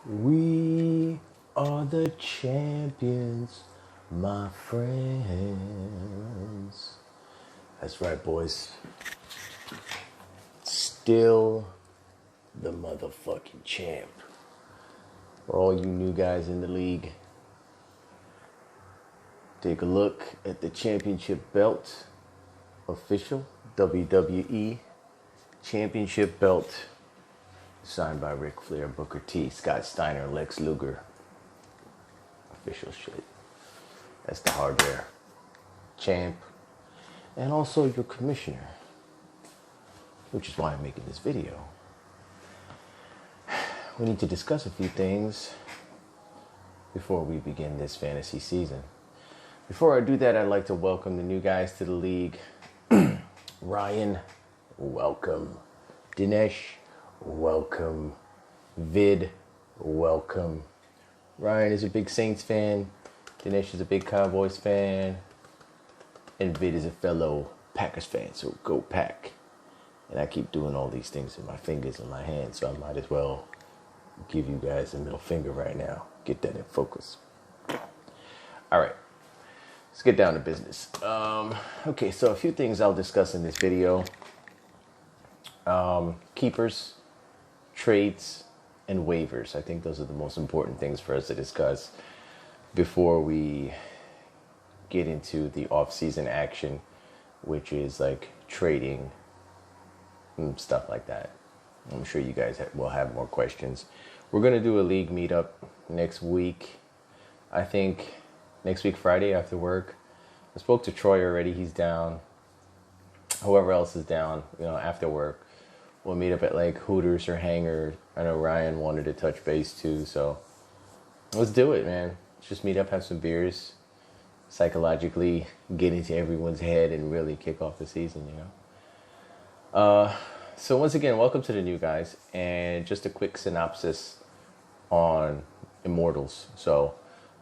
We are the champions, my friends. That's right, boys. Still the motherfucking champ. For all you new guys in the league, take a look at the championship belt. Official WWE championship belt. Signed by Ric Flair, Booker T, Scott Steiner, Lex Luger. Official shit. That's the hardware. Champ. And also your commissioner. Which is why I'm making this video. We need to discuss a few things before we begin this fantasy season. Before I do that, I'd like to welcome the new guys to the league. Ryan, welcome. Dinesh, welcome. Vid, welcome. Ryan is a big Saints fan. Dinesh is a big Cowboys fan. And Vid is a fellow Packers fan, so go Pack. And I keep doing all these things with my fingers and my hands, so I might as well give you guys a middle finger right now. Get that in focus. All right, let's get down to business. Okay, so a few things I'll discuss in this video. Keepers, trades, and waivers. I think those are the most important things for us to discuss before we get into the off-season action, which is like trading and stuff like that. I'm sure you guys will have more questions. We're going to do a league meetup next week. I think next week, Friday after work. I spoke to Troy already. He's down. Whoever else is down, after work. We'll meet up at like Hooters or Hangar. I know Ryan wanted to touch base too, so let's do it, man. Let's just meet up, have some beers, psychologically get into everyone's head and really kick off the season, So once again, welcome to the new guys, and just a quick synopsis on Immortals. So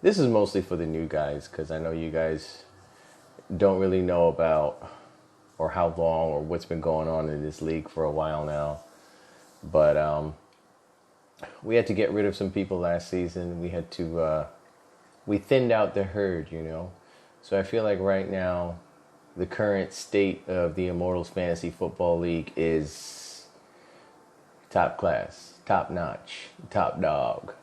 this is mostly for the new guys because I know you guys don't really know about or how long or what's been going on in this league for a while now. But we had to get rid of some people last season. We had to, we thinned out the herd, So I feel like right now, the current state of the Immortals Fantasy Football League is top class, top notch, top dog.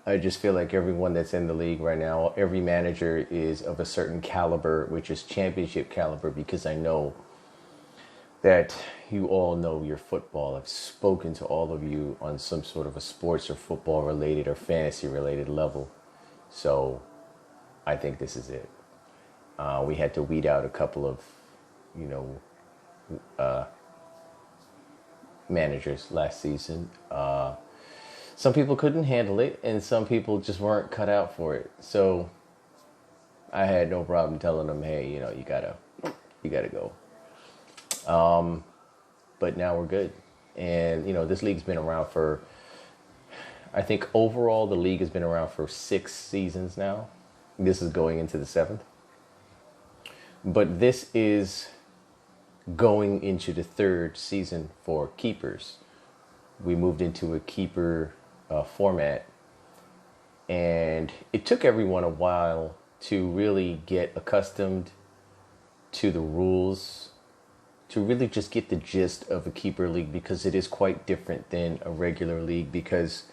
I just feel like everyone that's in the league right now, every manager is of a certain caliber, which is championship caliber, because I know that you all know your football. I've spoken to all of you on some sort of a sports or football related or fantasy related level. So I think this is it. We had to weed out a couple of, managers last season. Some people couldn't handle it, and some people just weren't cut out for it. So I had no problem telling them, hey, you gotta go. But now we're good. And, this league's been around for, I think overall the league has been around for 6 seasons now. This is going into the 7th. But this is going into the 3rd season for keepers. We moved into a keeper format, and it took everyone a while to really get accustomed to the rules, to really just get the gist of a keeper league, because it is quite different than a regular league, because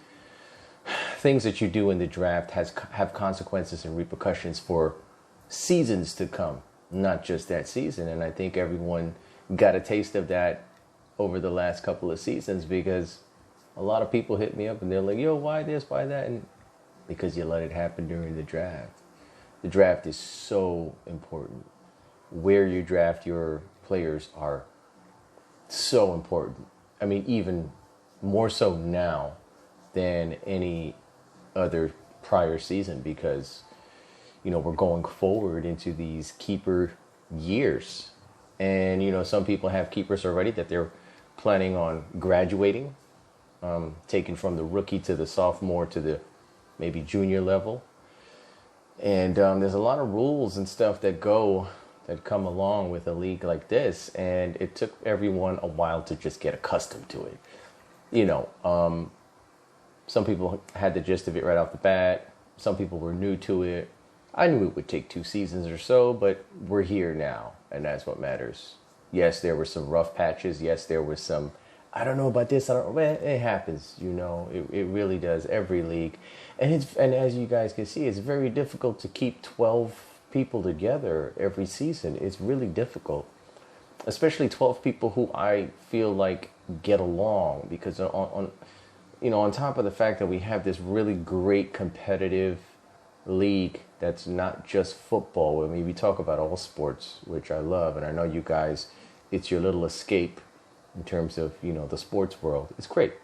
things that you do in the draft have consequences and repercussions for seasons to come, not just that season. And I think everyone got a taste of that over the last couple of seasons, because a lot of people hit me up and they're like, yo, why this, why that? And because you let it happen during the draft. The draft is so important. Where you draft your players are so important. I mean, even more so now than any other prior season, because, we're going forward into these keeper years. And, some people have keepers already that they're planning on graduating, taking from the rookie to the sophomore to the maybe junior level. And there's a lot of rules and stuff that come along with a league like this. And it took everyone a while to just get accustomed to it. Some people had the gist of it right off the bat. Some people were new to it. I knew it would take 2 seasons or so, but we're here now, and that's what matters. Yes, there were some rough patches. Yes, there was some, I don't know about this. I don't. Well, it happens, you know. It really does. Every league, and as you guys can see, it's very difficult to keep 12 people together every season. It's really difficult, especially 12 people who I feel like get along, because on top of the fact that we have this really great competitive league that's not just football. I mean, we talk about all sports, which I love, and I know you guys, it's your little escape in terms of, the sports world. It's great.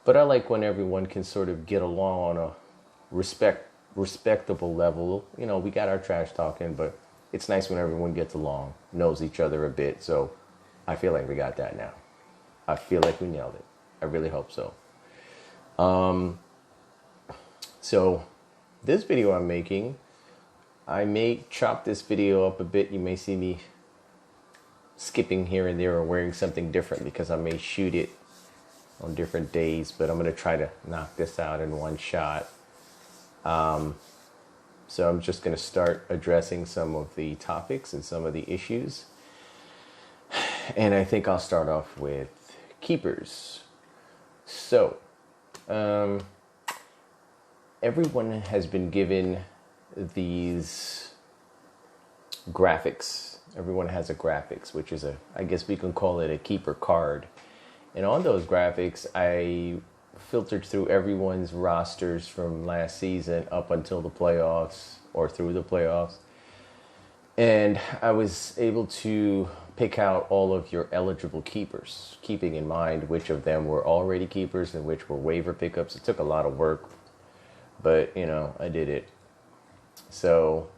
But I like when everyone can sort of get along on a respectable level. We got our trash talking, but it's nice when everyone gets along, knows each other a bit. So I feel like we got that now. I feel like we nailed it. I really hope so. So this video I'm making, I may chop this video up a bit. You may see me skipping here and there or wearing something different because I may shoot it on different days, but I'm going to try to knock this out in one shot. So I'm just going to start addressing some of the topics and some of the issues. And I think I'll start off with keepers. So, everyone has been given these graphics. Everyone has a graphics, which is I guess we can call it a keeper card. And on those graphics, I filtered through everyone's rosters from last season up until the playoffs or through the playoffs. And I was able to pick out all of your eligible keepers, keeping in mind which of them were already keepers and which were waiver pickups. It took a lot of work, but I did it. So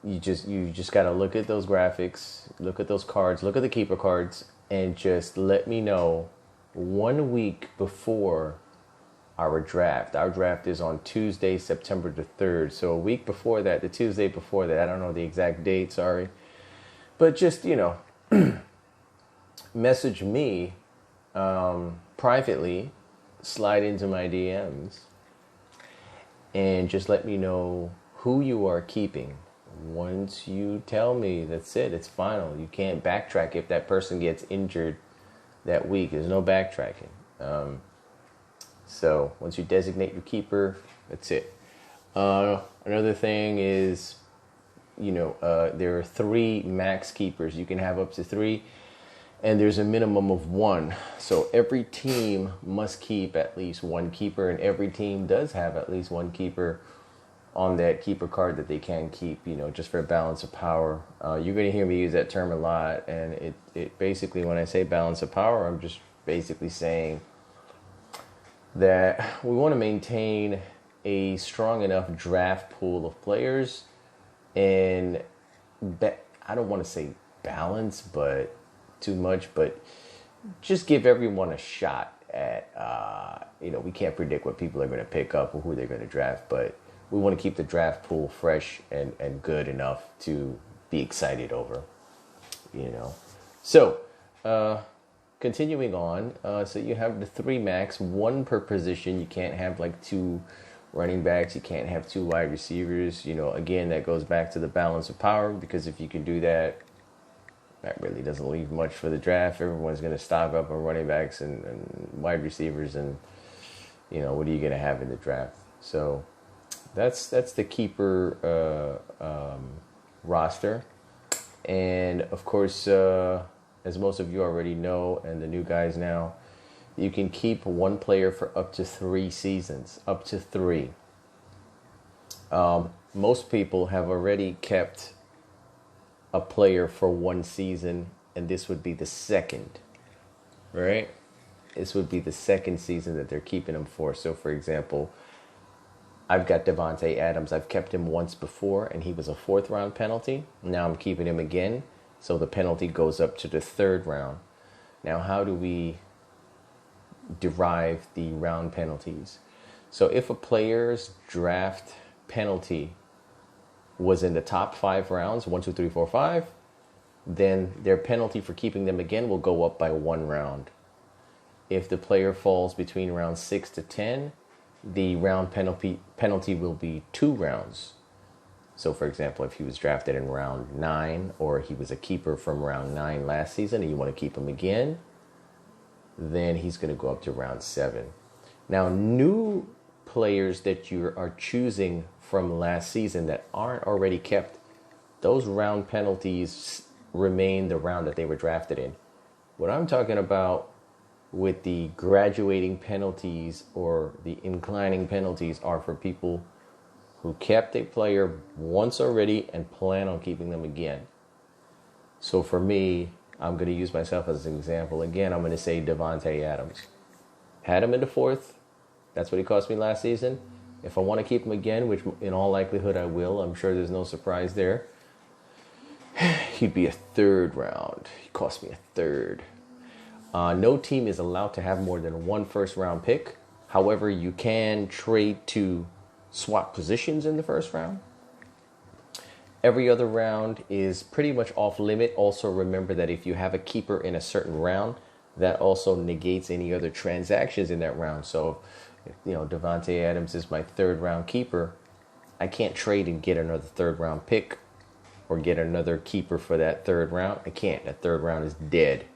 you just got to look at those graphics, look at those cards, look at the keeper cards, and just let me know 1 week before our draft. Our draft is on Tuesday, September the 3rd. So a week before that, the Tuesday before that, I don't know the exact date, sorry. But just, message me privately, slide into my DMs, and just let me know who you are keeping. Once you tell me, that's it. It's final. You can't backtrack if that person gets injured that week. There's no backtracking. So once you designate your keeper, that's it. Another thing is, there are 3 max keepers. You can have up to 3, and there's a minimum of 1. So every team must keep at least 1 keeper, and every team does have at least 1 keeper on that keeper card that they can keep, just for a balance of power. You're going to hear me use that term a lot, and it basically, when I say balance of power, I'm just basically saying that we want to maintain a strong enough draft pool of players, and I don't want to say balance, but too much, but just give everyone a shot at, we can't predict what people are going to pick up or who they're going to draft, but we want to keep the draft pool fresh and good enough to be excited over, So, continuing on, so you have the 3 max, 1 per position. You can't have 2 running backs. You can't have 2 wide receivers. Again, that goes back to the balance of power, because if you can do that, that really doesn't leave much for the draft. Everyone's going to stock up on running backs and wide receivers, and, what are you going to have in the draft? So that's the keeper roster. And, of course, as most of you already know, and the new guys now, you can keep 1 player for up to 3 seasons, up to 3. Most people have already kept a player for 1 season, and this would be the second, right? This would be the second season that they're keeping him for. So, for example, I've got Devontae Adams. I've kept him once before, and he was a 4th round penalty. Now I'm keeping him again, so the penalty goes up to the 3rd round. Now, how do we derive the round penalties? So if a player's draft penalty was in the top 5 rounds, 1, 2, 3, 4, 5, then their penalty for keeping them again will go up by 1 round. If the player falls between round 6 to 10, the round penalty will be 2 rounds. So, for example, if he was drafted in round 9 or he was a keeper from round 9 last season and you want to keep him again, then he's going to go up to round 7. Now, new players that you are choosing from last season that aren't already kept, those round penalties remain the round that they were drafted in. What I'm talking about with the graduating penalties or the inclining penalties are for people who kept a player once already and plan on keeping them again. So for me, I'm going to use myself as an example. Again, I'm going to say Davante Adams. Had him in the 4th. That's what he cost me last season. If I want to keep him again, which in all likelihood I will, I'm sure there's no surprise there, he'd be a 3rd round. He cost me a 3rd. No team is allowed to have more than 1 first-round pick. However, you can trade to swap positions in the 1st round. Every other round is pretty much off limit. Also, remember that if you have a keeper in a certain round, that also negates any other transactions in that round. So, Davante Adams is my 3rd round keeper. I can't trade and get another 3rd round pick or get another keeper for that 3rd round. I can't. That 3rd round is dead.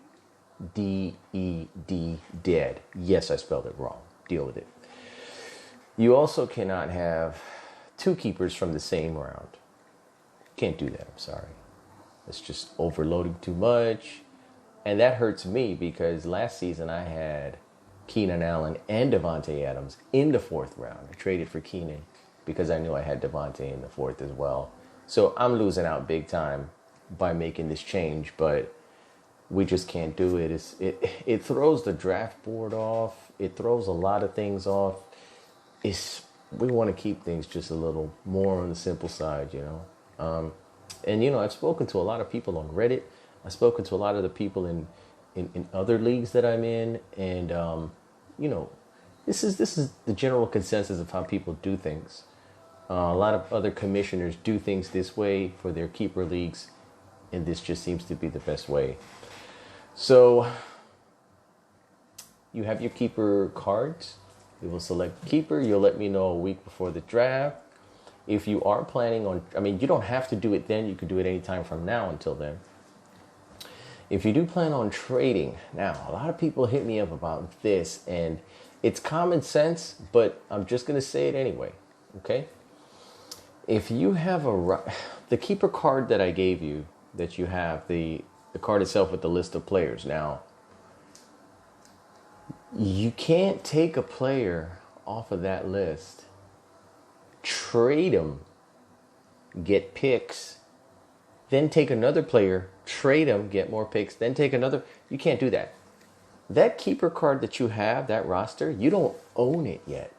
D-E-D, dead. Yes, I spelled it wrong. Deal with it. You also cannot have 2 keepers from the same round. Can't do that. I'm sorry. It's just overloading too much. And that hurts me because last season I had Keenan Allen and Davante Adams in the 4th round. I traded for Keenan because I knew I had Davante in the 4th as well. So I'm losing out big time by making this change, but we just can't do it. It throws the draft board off. It throws a lot of things off. We want to keep things just a little more on the simple side, And I've spoken to a lot of people on Reddit. I've spoken to a lot of the people in other leagues that I'm in, and this is the general consensus of how people do things. A lot of other commissioners do things this way for their keeper leagues, and this just seems to be the best way. So you have your keeper cards. You will select keeper. You'll let me know a week before the draft. If you are planning on, you don't have to do it then. You can do it anytime from now until then. If you do plan on trading, now a lot of people hit me up about this, and it's common sense, but I'm just going to say it anyway. Okay? If you have the keeper card that I gave you, that you have, the card itself with the list of players. Now, you can't take a player off of that list, trade him, get picks, then take another player, trade him, get more picks, then take another. You can't do that. That keeper card that you have, that roster, you don't own it yet.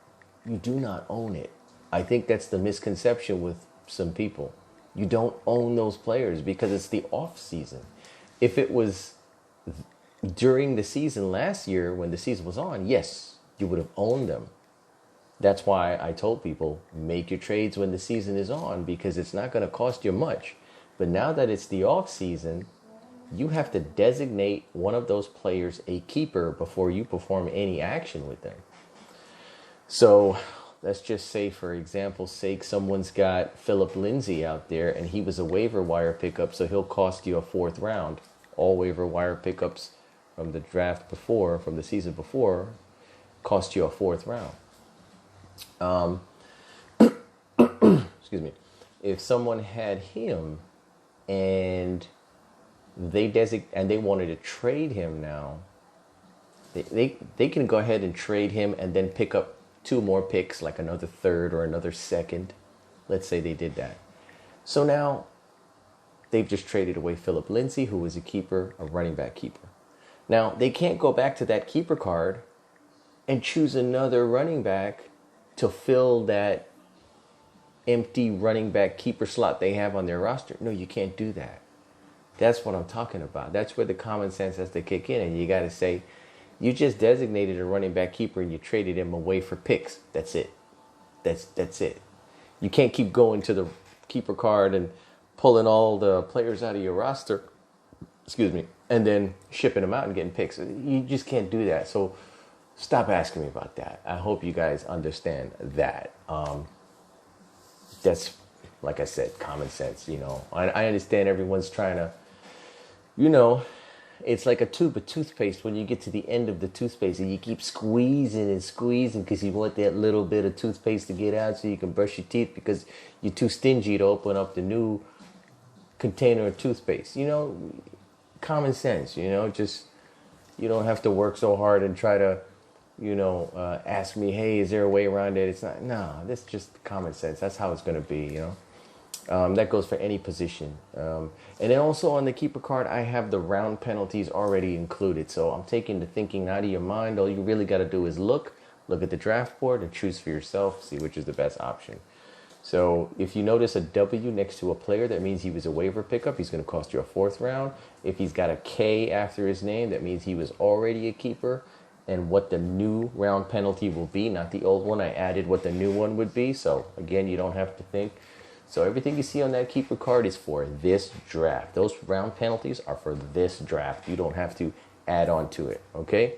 You do not own it. I think that's the misconception with some people. You don't own those players because it's the off season. If it was during the season last year when the season was on, yes, you would have owned them. That's why I told people, make your trades when the season is on because it's not going to cost you much. But now that it's the off season, you have to designate one of those players a keeper before you perform any action with them. So let's just say, for example's sake, someone's got Philip Lindsay out there and he was a waiver wire pickup, so he'll cost you a 4th round. All waiver wire pickups from the draft before, from the season before, cost you a 4th round. Excuse me. If someone had him and they wanted to trade him now, they can go ahead and trade him and then pick up 2 more picks, like another 3rd or another 2nd. Let's say they did that. So now they've just traded away Philip Lindsay, who was a keeper, a running back keeper. Now they can't go back to that keeper card and choose another running back to fill that empty running back keeper slot they have on their roster. No, you can't do that. That's what I'm talking about. That's where the common sense has to kick in, and you got to say, you just designated a running back keeper and you traded him away for picks. That's it. That's it. You can't keep going to the keeper card and pulling all the players out of your roster excuse me, and then shipping them out and getting picks. You just can't do that. So stop asking me about that. I hope you guys understand that. That's, like I said, common sense. I understand everyone's trying to, it's like a tube of toothpaste. When you get to the end of the toothpaste and you keep squeezing and squeezing because you want that little bit of toothpaste to get out so you can brush your teeth because you're too stingy to open up the new container of toothpaste. Common sense, just, you don't have to work so hard and try to, ask me, hey, is there a way around it? It's not, no, that's just common sense. That's how it's going to be, That goes for any position. And then also on the keeper card, I have the round penalties already included. So I'm taking the thinking out of your mind. All you really got to do is look at the draft board and choose for yourself, see which is the best option. So if you notice a W next to a player, that means he was a waiver pickup. He's going to cost you a 4th round. If he's got a K after his name, that means he was already a keeper. And what the new round penalty will be, not the old one. I added what the new one would be. So again, you don't have to think. So everything you see on that keeper card is for this draft. Those round penalties are for this draft. You don't have to add on to it, okay?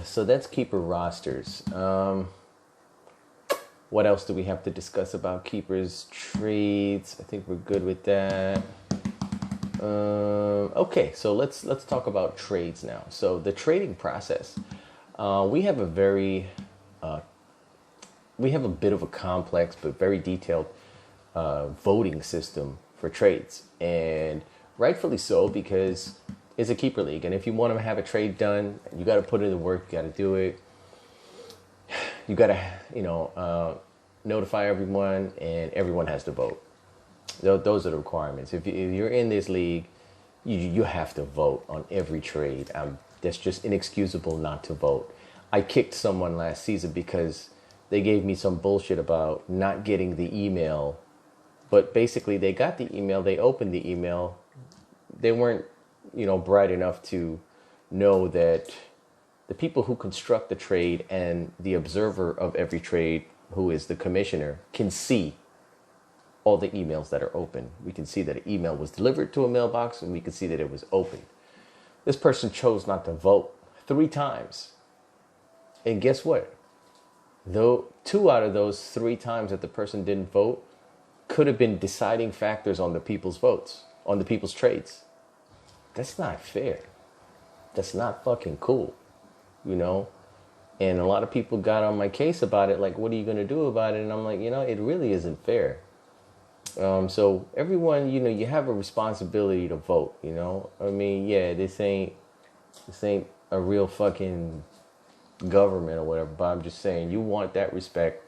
So that's keeper rosters. What else do we have to discuss about keepers? Trades. I think we're good with that. Okay, so let's talk about trades now. So the trading process. We have a bit of a complex but very detailed voting system for trades, and rightfully so, because it's a keeper league, and if you want to have a trade done, you got to put in the work. You got to do it. You got to, notify everyone, and everyone has to vote. Those are the requirements. If you're in this league, you have to vote on every trade. That's just inexcusable not to vote. I kicked someone last season because they gave me some bullshit about not getting the email. But basically, they got the email. They opened the email. They weren't, bright enough to know that the people who construct the trade and the observer of every trade, who is the commissioner, can see all the emails that are open. We can see that an email was delivered to a mailbox, and we can see that it was open. This person chose not to vote 3 times. And guess what? Though 2 out of those 3 times that the person didn't vote could have been deciding factors on the people's votes, on the people's trades. That's not fair. That's not fucking cool. And a lot of people got on my case about it, like, what are you going to do about it? And I'm like, it really isn't fair. So everyone, you have a responsibility to vote, I mean, yeah, this ain't a real fucking government or whatever, but I'm just saying, you want that respect.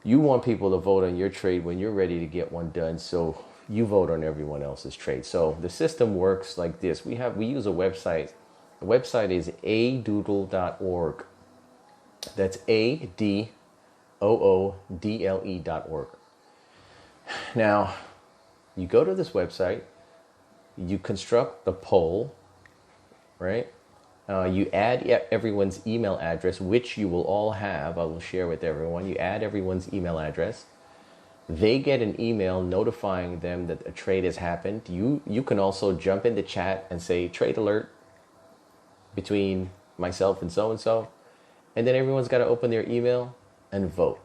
You want people to vote on your trade when you're ready to get one done, so you vote on everyone else's trade. So the system works like this. We use a website. The website is adoodle.org. That's ADOODLE.org. Now, you go to this website, you construct the poll, right? You add everyone's email address, which you will all have. I will share with everyone. You add everyone's email address. They get an email notifying them that a trade has happened. You can also jump in the chat and say, trade alert between myself and so-and-so. And then everyone's got to open their email and vote.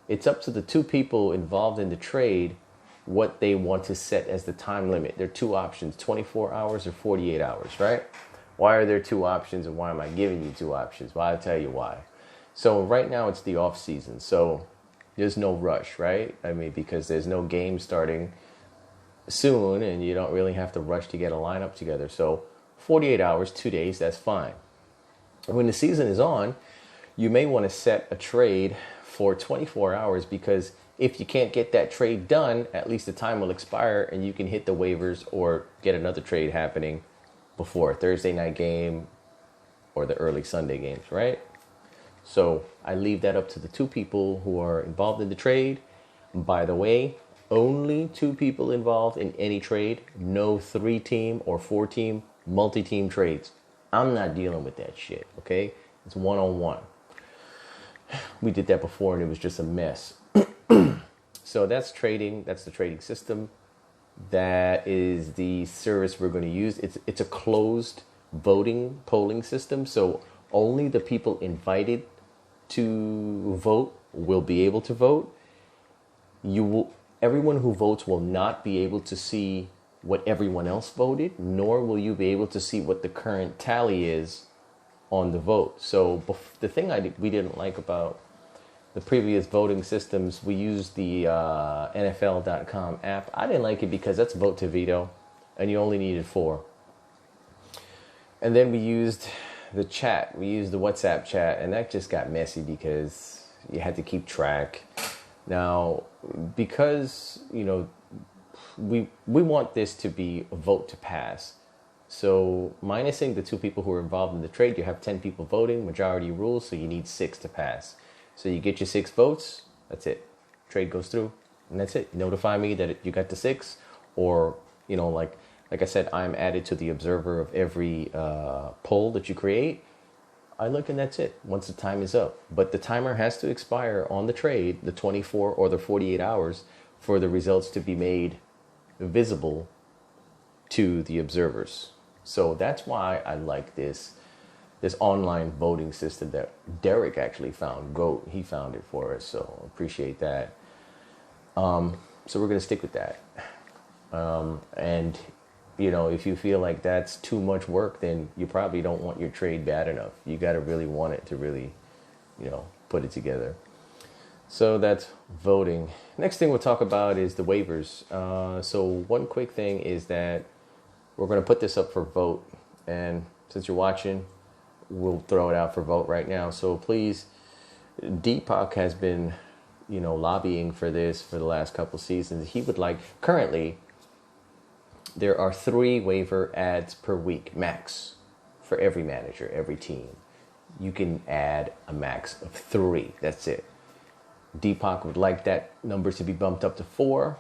It's up to the 2 people involved in the trade what they want to set as the time limit. There are 2 options, 24 hours or 48 hours, right? Why are there 2 options, and why am I giving you 2 options? Well, I'll tell you why. So right now it's the off season, so there's no rush, right? I mean, because there's no game starting soon, and you don't really have to rush to get a lineup together. So 48 hours, 2 days, that's fine. When the season is on, you may want to set a trade for 24 hours, because if you can't get that trade done, at least the time will expire and you can hit the waivers or get another trade happening before a Thursday night game or the early Sunday games, right? So I leave that up to the 2 people who are involved in the trade. By the way, only 2 people involved in any trade, no 3-team or 4-team multi-team trades. I'm not dealing with that shit, okay? It's one-on-one. We did that before and it was just a mess. So that's trading. That's the trading system. That is the service we're going to use. It's a closed voting polling system, so only the people invited to vote will be able to vote. Everyone who votes will not be able to see what everyone else voted, nor will you be able to see what the current tally is on the vote. So the thing we didn't like about the previous voting systems, we used the NFL.com app. I didn't like it because that's vote to veto, and you only needed 4. And then we used the chat. We used the WhatsApp chat, and that just got messy because you had to keep track. Now, because, we want this to be a vote to pass. So minusing the 2 people who are involved in the trade, you have 10 people voting, majority rules, so you need 6 to pass. So you get your 6 votes, that's it. Trade goes through, and that's it. Notify me that you got the 6, or, like I said, I'm added to the observer of every poll that you create. I look, and that's it, once the time is up. But the timer has to expire on the trade, the 24 or the 48 hours, for the results to be made visible to the observers. So that's why I like this online voting system that Derek actually found. He found it for us, so appreciate that. So we're going to stick with that. And, if you feel like that's too much work, then you probably don't want your trade bad enough. You got to really want it to really, put it together. So that's voting. Next thing we'll talk about is the waivers. So one quick thing is that we're going to put this up for vote. And since you're watching, we'll throw it out for vote right now. So please, Deepak has been, lobbying for this for the last couple seasons. He would like, currently, there are 3 waiver ads per week, max, for every manager, every team. You can add a max of 3. That's it. Deepak would like that number to be bumped up to 4.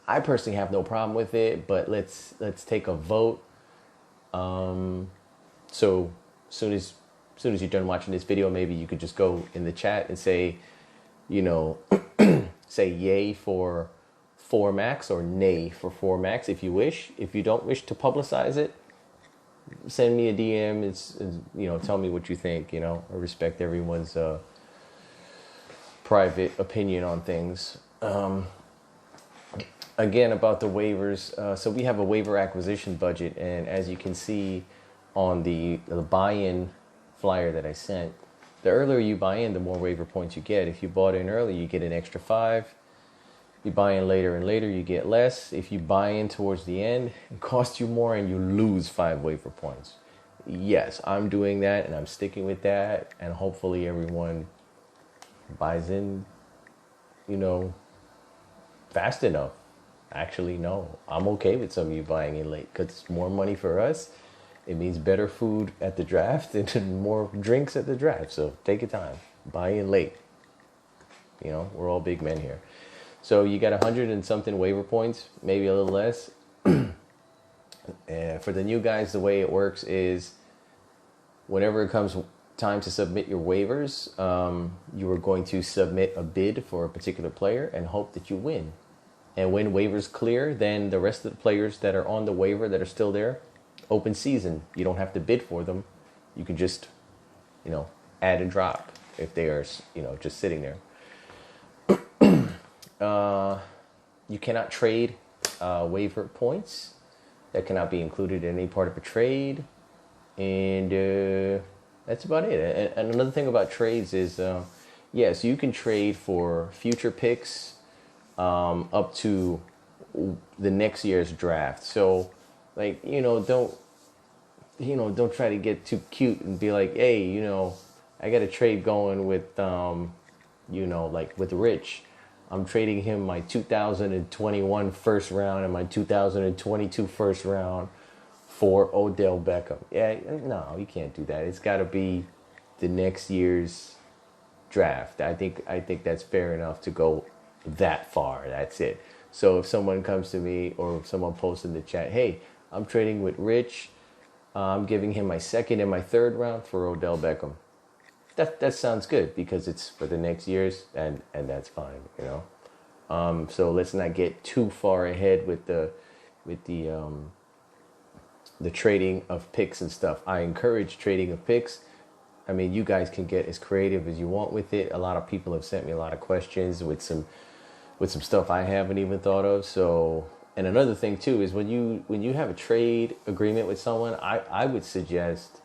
I personally have no problem with it, but let's take a vote. So soon as you're done watching this video, maybe you could just go in the chat and say, say yay for 4 max or nay for 4 max if you wish. If you don't wish to publicize it, send me a DM. It's tell me what you think. I respect everyone's private opinion on things. Again, about the waivers. So we have a waiver acquisition budget, and as you can see on the buy-in flyer that I sent, the earlier you buy in, the more waiver points you get. If you bought in early, you get an extra 5. You buy in later and later, you get less. If you buy in towards the end, it costs you more and you lose 5 waiver points. Yes, I'm doing that and I'm sticking with that, and hopefully everyone buys in, fast enough. Actually, no, I'm okay with some of you buying in late because it's more money for us. It means better food at the draft and more drinks at the draft. So take your time, buy in late. We're all big men here. So you got 100 and something waiver points, maybe a little less. And for the new guys, the way it works is whenever it comes time to submit your waivers, you are going to submit a bid for a particular player and hope that you win. And when waivers clear, then the rest of the players that are on the waiver that are still there, open season. You don't have to bid for them. You can just, add and drop if they are, just sitting there. You cannot trade waiver points. That cannot be included in any part of a trade. And that's about it. And another thing about trades is, so you can trade for future picks up to the next year's draft. So, don't try to get too cute and be like, hey, I got a trade going with, with Rich. I'm trading him my 2021 first round and my 2022 first round for Odell Beckham. Yeah, no, you can't do that. It's got to be the next year's draft. I think that's fair enough to go that far. That's it. So if someone comes to me or if someone posts in the chat, hey, I'm trading with Rich. I'm giving him my 2nd and my 3rd round for Odell Beckham. That sounds good because it's for the next years, and that's fine, So let's not get too far ahead with with the trading of picks and stuff. I encourage trading of picks. I mean, you guys can get as creative as you want with it. A lot of people have sent me a lot of questions with some stuff I haven't even thought of. So, and another thing too is when you have a trade agreement with someone, I would suggest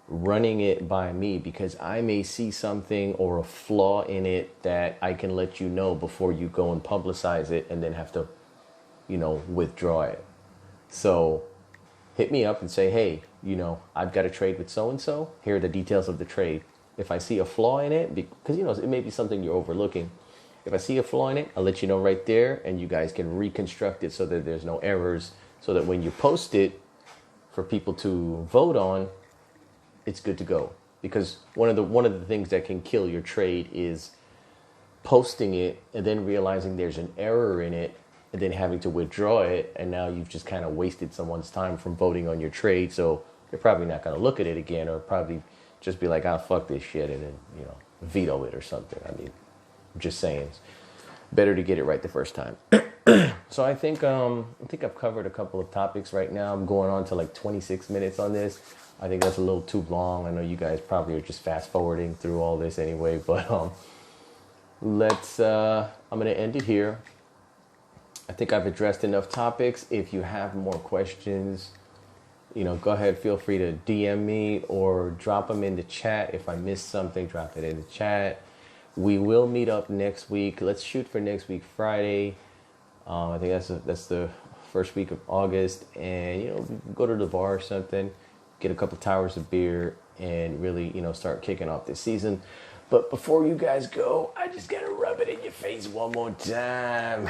running it by me, because I may see something or a flaw in it that I can let you know before you go and publicize it and then have to, withdraw it. So hit me up and say, hey, I've got a trade with so-and-so. Here are the details of the trade. If I see a flaw in it, because, it may be something you're overlooking. If I see a flaw in it, I'll let you know right there, and you guys can reconstruct it so that there's no errors, so that when you post it for people to vote on, it's good to go. Because one of the things that can kill your trade is posting it and then realizing there's an error in it and then having to withdraw it, and now you've just kind of wasted someone's time from voting on your trade. So they're probably not going to look at it again, or probably just be like, fuck this shit, and then, veto it or something. I mean, I'm just saying, it's better to get it right the first time. So I think I've covered a couple of topics right now. I'm going on to like 26 minutes on this. I think that's a little too long. I know you guys probably are just fast forwarding through all this anyway, but I'm going to end it here. I think I've addressed enough topics. If you have more questions, go ahead, feel free to DM me or drop them in the chat. If I missed something, drop it in the chat. We will meet up next week. Let's shoot for next week, Friday. I think that's the first week of August, and go to the bar or something, get a couple towers of beer, and really start kicking off this season. But before you guys go, I just gotta rub it in your face one more time.